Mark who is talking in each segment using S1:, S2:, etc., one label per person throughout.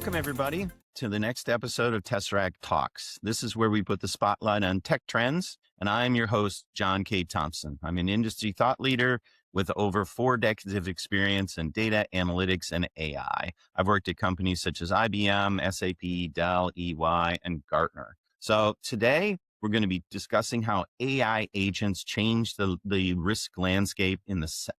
S1: Welcome, everybody, to the next episode of Tesseract Talks. This is where we put the spotlight on tech trends, and I'm your host, John K. Thompson. I'm an industry thought leader with over 4 decades of experience in data analytics and AI. I've worked at companies such as IBM, SAP, Dell, EY, and Gartner. So today, we're going to be discussing how AI agents change the risk landscape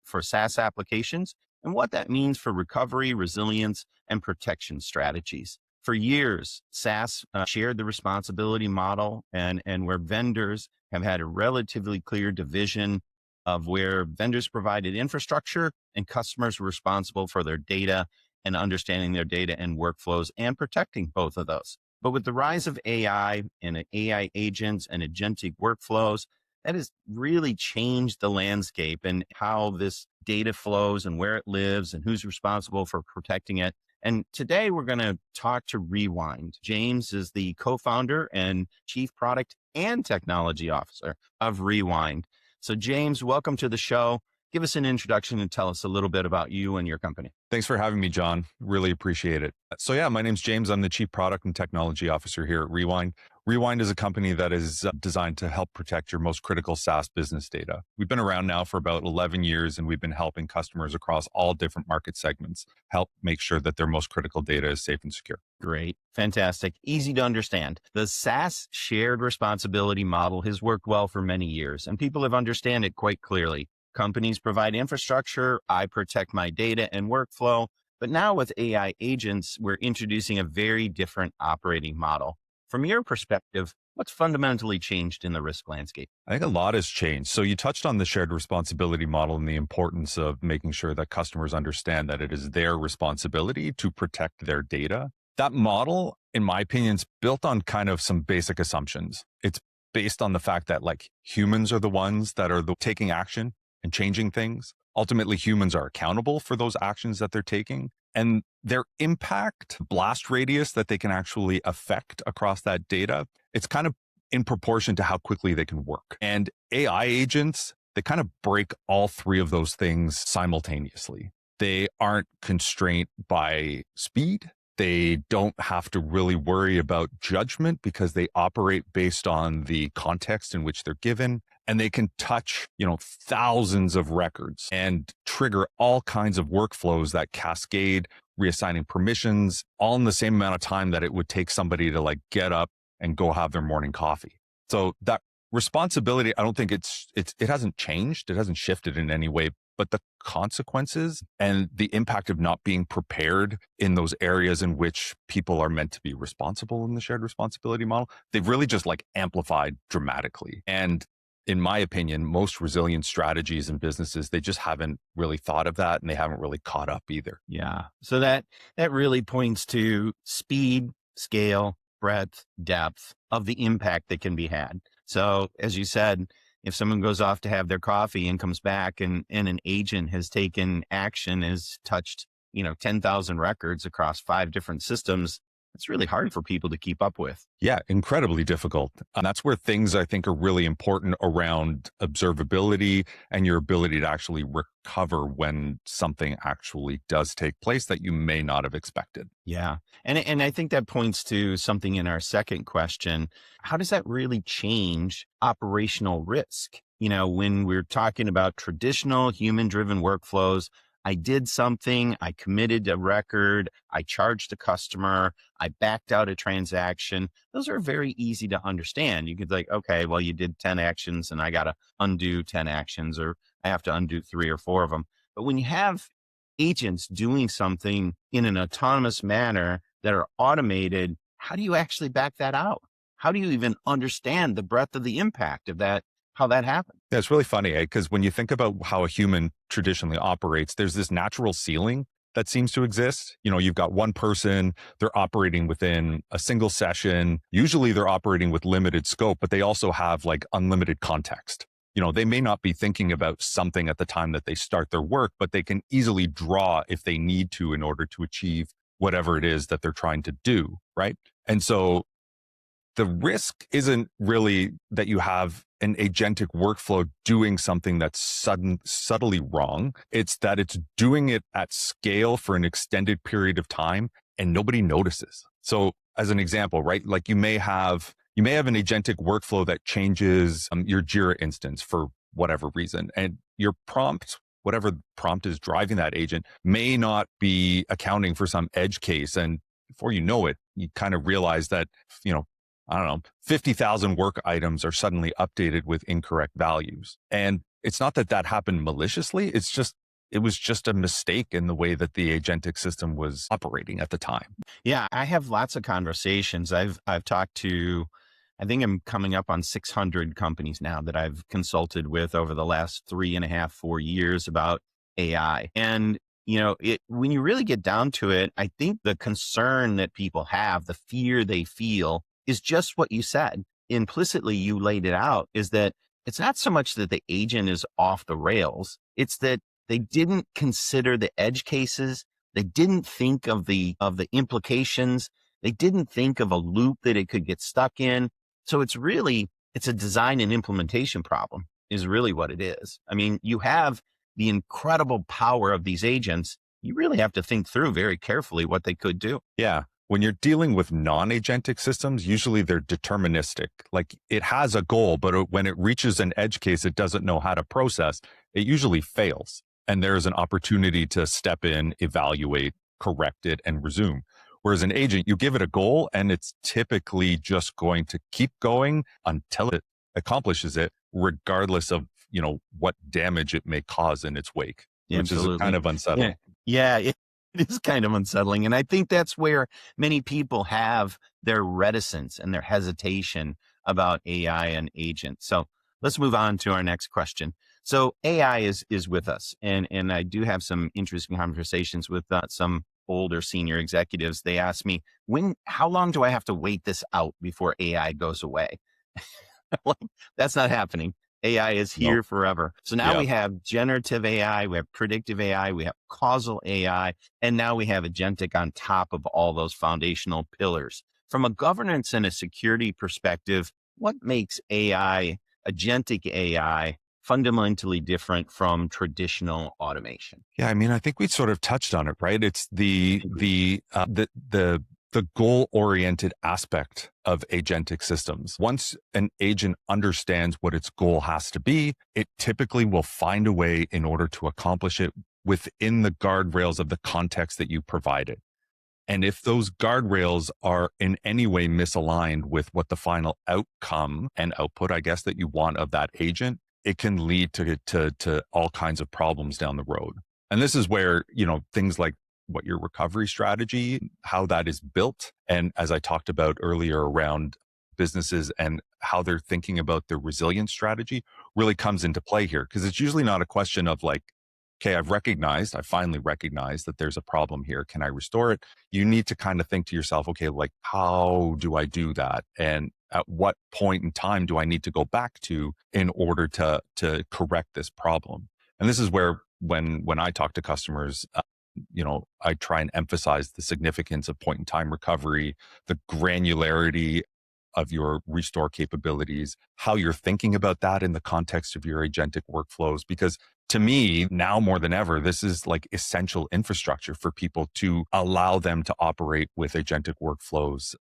S1: for SaaS applications and what that means for recovery, resilience, and protection strategies. For years, SaaS shared the responsibility model and where vendors have had a relatively clear division of where vendors provided infrastructure and customers were responsible for their data and understanding their data and workflows and protecting both of those. But with the rise of AI and AI agents and agentic workflows, that has really changed the landscape and how this data flows and where it lives and who's responsible for protecting it. And today we're going to talk to Rewind. James is the co-founder and chief product and technology officer of Rewind. So James, welcome to the show. Give us an introduction and tell us a little bit about you and your company.
S2: Thanks for having me, John. Really appreciate it. So yeah, my name's James. I'm the Chief Product and Technology Officer here at Rewind. Rewind is a company that is designed to help protect your most critical SaaS business data. We've been around now for about 11 years, and we've been helping customers across all different market segments help make sure that their most critical data is safe and secure.
S1: Great. Fantastic. Easy to understand. The SaaS shared responsibility model has worked well for many years, and people have understand it quite clearly. Companies provide infrastructure, I protect my data and workflow. But now with AI agents, we're introducing a very different operating model. From your perspective, what's fundamentally changed in the risk landscape?
S2: I think a lot has changed. So you touched on the shared responsibility model and the importance of making sure that customers understand that it is their responsibility to protect their data. That model, in my opinion, is built on kind of some basic assumptions. It's based on the fact that humans are the ones that are taking action and changing things. Ultimately, humans are accountable for those actions that they're taking, and their impact, blast radius that they can actually affect across that data, it's kind of in proportion to how quickly they can work. And AI agents, they kind of break all 3 of those things simultaneously. They aren't constrained by speed. They don't have to really worry about judgment because they operate based on the context in which they're given. And they can touch, thousands of records and trigger all kinds of workflows that cascade, reassigning permissions, all in the same amount of time that it would take somebody to get up and go have their morning coffee. So that responsibility, I don't think it hasn't changed. It hasn't shifted in any way, but the consequences and the impact of not being prepared in those areas in which people are meant to be responsible in the shared responsibility model, they've really just amplified dramatically. And in my opinion, most resilient strategies and businesses, they just haven't really thought of that, and they haven't really caught up either.
S1: Yeah. So that really points to speed, scale, breadth, depth of the impact that can be had. So as you said, if someone goes off to have their coffee and comes back and an agent has taken action, has touched, 10,000 records across 5 different systems, it's really hard for people to keep up with.
S2: Yeah, incredibly difficult. And that's where things I think are really important around observability and your ability to actually recover when something actually does take place that you may not have expected.
S1: Yeah. And I think that points to something in our second question. How does that really change operational risk? When we're talking about traditional human-driven workflows, I did something, I committed a record, I charged a customer, I backed out a transaction. Those are very easy to understand. You could okay, well, you did 10 actions and I got to undo 10 actions, or I have to undo 3 or 4 of them. But when you have agents doing something in an autonomous manner that are automated, how do you actually back that out? How do you even understand the breadth of the impact of that? How that happened?
S2: Yeah, it's really funny, because when you think about how a human traditionally operates, there's this natural ceiling that seems to exist. You've got one person, they're operating within a single session. Usually they're operating with limited scope, but they also have unlimited context. They may not be thinking about something at the time that they start their work, but they can easily draw if they need to in order to achieve whatever it is that they're trying to do, right? And so the risk isn't really that you have an agentic workflow doing something that's subtly wrong. It's that it's doing it at scale for an extended period of time and nobody notices. So as an example, right? Like you may have an agentic workflow that changes your Jira instance for whatever reason, and your prompt, whatever prompt is driving that agent, may not be accounting for some edge case. And before you know it, you kind of realize that, I don't know, 50,000 work items are suddenly updated with incorrect values. And it's not that that happened maliciously. It was just a mistake in the way that the agentic system was operating at the time.
S1: Yeah, I have lots of conversations. I've talked to, I think I'm coming up on 600 companies now that I've consulted with over the last 3.5, 4 years about AI. And, when you really get down to it, I think the concern that people have, the fear they feel is just what you said. Implicitly, you laid it out, is that it's not so much that the agent is off the rails. It's that they didn't consider the edge cases. They didn't think of the implications. They didn't think of a loop that it could get stuck in. So it's a design and implementation problem is really what it is. I mean, you have the incredible power of these agents. You really have to think through very carefully what they could do.
S2: Yeah. When you're dealing with non-agentic systems, usually they're deterministic. Like it has a goal, but when it reaches an edge case it doesn't know how to process, it usually fails. And there's an opportunity to step in, evaluate, correct it, and resume. Whereas an agent, you give it a goal and it's typically just going to keep going until it accomplishes it, regardless of, what damage it may cause in its wake, which is kind of unsettling.
S1: Yeah, it is kind of unsettling. And I think that's where many people have their reticence and their hesitation about AI and agents. So let's move on to our next question. So AI is with us, and I do have some interesting conversations with some older senior executives. They ask me, how long do I have to wait this out before AI goes away? Like, that's not happening. AI is here forever. So now we have generative AI, we have predictive AI, we have causal AI, and now we have agentic on top of all those foundational pillars. From a governance and a security perspective, what makes agentic AI, fundamentally different from traditional automation?
S2: Yeah, I mean, I think we sort of touched on it, right? It's the goal-oriented aspect of agentic systems. Once an agent understands what its goal has to be, it typically will find a way in order to accomplish it within the guardrails of the context that you provided. And if those guardrails are in any way misaligned with what the final outcome and output, I guess, that you want of that agent, it can lead to all kinds of problems down the road. And this is where, things like what your recovery strategy, how that is built. And as I talked about earlier around businesses and how they're thinking about their resilience strategy really comes into play here. Because it's usually not a question of like, okay, I finally recognized that there's a problem here. Can I restore it? You need to kind of think to yourself, okay, like, how do I do that? And at what point in time do I need to go back to in order to correct this problem? And this is where when I talk to customers, I try and emphasize the significance of point in time recovery, the granularity of your restore capabilities, how you're thinking about that in the context of your agentic workflows. Because to me, now more than ever, this is like essential infrastructure for people to allow them to operate with agentic workflows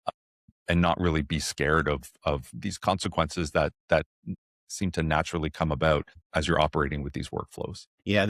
S2: and not really be scared of these consequences that seem to naturally come about as you're operating with these workflows.
S1: Yeah,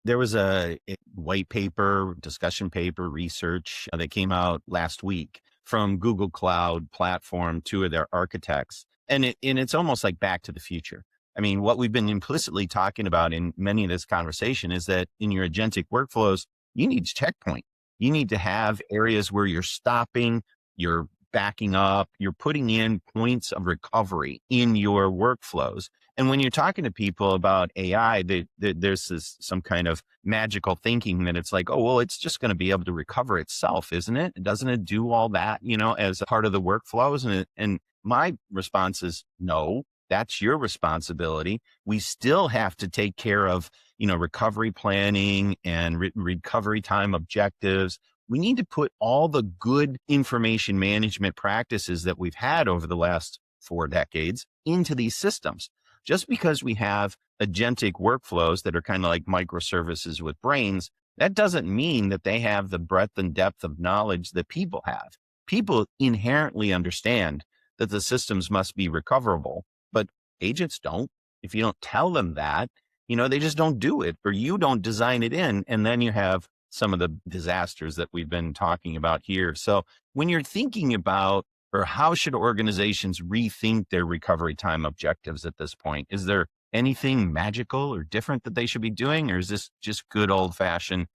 S1: there was a white paper, discussion paper, research that came out last week from Google Cloud Platform, two of their architects. And it's almost like Back to the Future. I mean, what we've been implicitly talking about in many of this conversation is that in your agentic workflows, you need to checkpoint. You need to have areas where you're stopping, you're backing up, you're putting in points of recovery in your workflows. And when you're talking to people about AI, there's some kind of magical thinking that it's like, oh, well, it's just going to be able to recover itself, isn't it? Doesn't it do all that, as a part of the workflows? And my response is no. That's your responsibility. We still have to take care of, recovery planning and recovery time objectives. We need to put all the good information management practices that we've had over the last 4 decades into these systems. Just because we have agentic workflows that are kind of like microservices with brains That doesn't mean that they have the breadth and depth of knowledge that people have. People inherently understand that the systems must be recoverable, but agents don't. If you don't tell them that, they just don't do it, or you don't design it in. And then you have some of the disasters that we've been talking about here. So when you're thinking about, or how should organizations rethink their recovery time objectives at this point? Is there anything magical or different that they should be doing? Or is this just good old fashioned,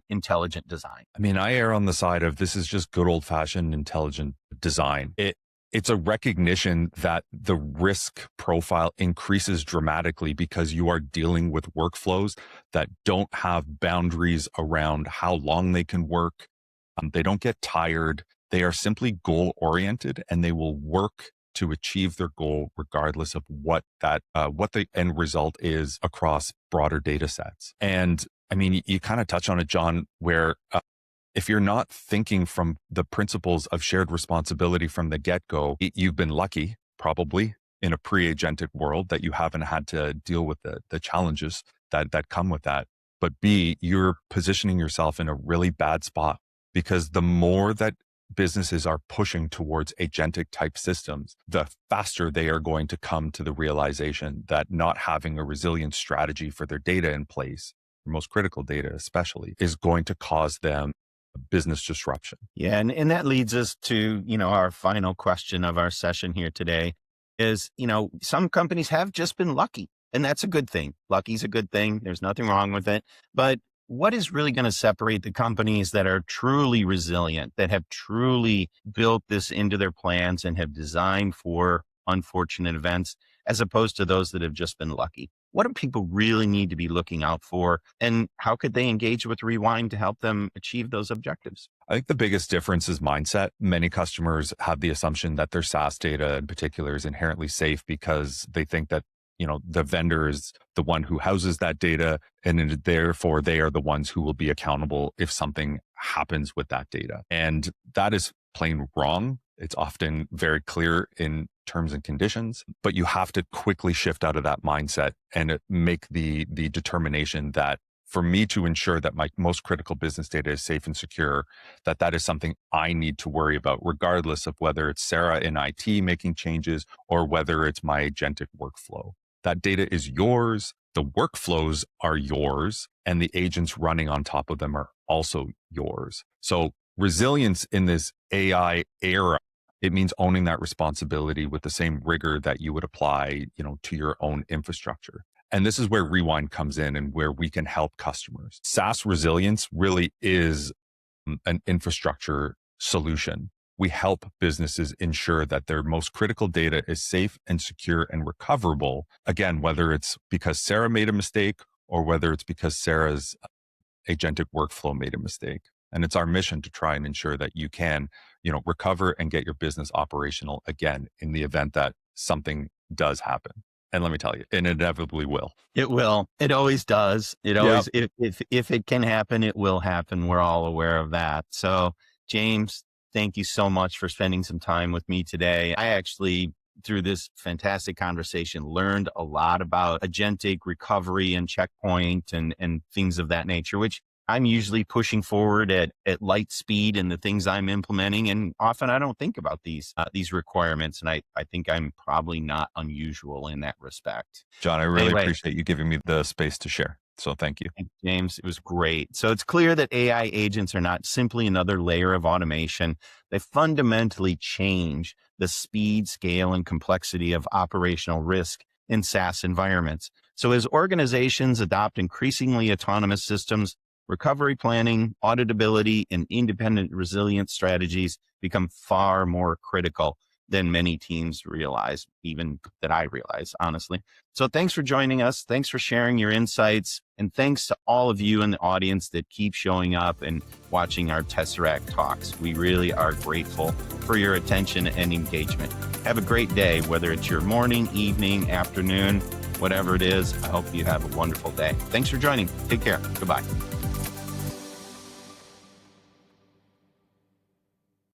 S1: intelligent design?
S2: I mean, I err on the side of this is just good old fashioned intelligent design. It's a recognition that the risk profile increases dramatically because you are dealing with workflows that don't have boundaries around how long they can work. They don't get tired. They are simply goal oriented, and they will work to achieve their goal regardless of what the end result is across broader data sets. And I mean, you kind of touch on it, John, where if you're not thinking from the principles of shared responsibility from the get-go, you've been lucky, probably, in a pre-agentic world that you haven't had to deal with the challenges that come with that. But B, you're positioning yourself in a really bad spot, because the more that businesses are pushing towards agentic type systems, the faster they are going to come to the realization that not having a resilient strategy for their data in place, their most critical data especially, is going to cause them business disruption.
S1: Yeah. And that leads us to, our final question of our session here today is, some companies have just been lucky, and that's a good thing. Lucky's a good thing. There's nothing wrong with it. But what is really going to separate the companies that are truly resilient, that have truly built this into their plans and have designed for unfortunate events, as opposed to those that have just been lucky? What do people really need to be looking out for, and how could they engage with Rewind to help them achieve those objectives?
S2: I think the biggest difference is mindset. Many customers have the assumption that their SaaS data in particular is inherently safe because they think that the vendor is the one who houses that data, and therefore they are the ones who will be accountable if something happens with that data. And that is plain wrong. It's often very clear in terms and conditions, but you have to quickly shift out of that mindset and make the determination that for me to ensure that my most critical business data is safe and secure, that is something I need to worry about, regardless of whether it's Sarah in IT making changes or whether it's my agentic workflow. That data is yours. The workflows are yours, and the agents running on top of them are also yours. So resilience in this AI era, it means owning that responsibility with the same rigor that you would apply, to your own infrastructure. And this is where Rewind comes in and where we can help customers. SaaS resilience really is an infrastructure solution. We help businesses ensure that their most critical data is safe and secure and recoverable. Again, whether it's because Sarah made a mistake or whether it's because Sarah's agentic workflow made a mistake. And it's our mission to try and ensure that you can, recover and get your business operational again in the event that something does happen. And let me tell you, it inevitably will.
S1: It will. It always does. It always, if it can happen, it will happen. We're all aware of that. So, James, thank you so much for spending some time with me today. I actually, through this fantastic conversation, learned a lot about agentic recovery and checkpoint and things of that nature, which I'm usually pushing forward at light speed in the things I'm implementing. And often I don't think about these requirements. And I think I'm probably not unusual in that respect.
S2: John, I really appreciate you giving me the space to share. So thank you.
S1: James, it was great. So it's clear that AI agents are not simply another layer of automation. They fundamentally change the speed, scale, and complexity of operational risk in SaaS environments. So as organizations adopt increasingly autonomous systems, recovery planning, auditability, and independent resilience strategies become far more critical than many teams realize, even that I realize, honestly. So thanks for joining us. Thanks for sharing your insights. And thanks to all of you in the audience that keep showing up and watching our Tesseract Talks. We really are grateful for your attention and engagement. Have a great day, whether it's your morning, evening, afternoon, whatever it is. I hope you have a wonderful day. Thanks for joining. Take care. Goodbye.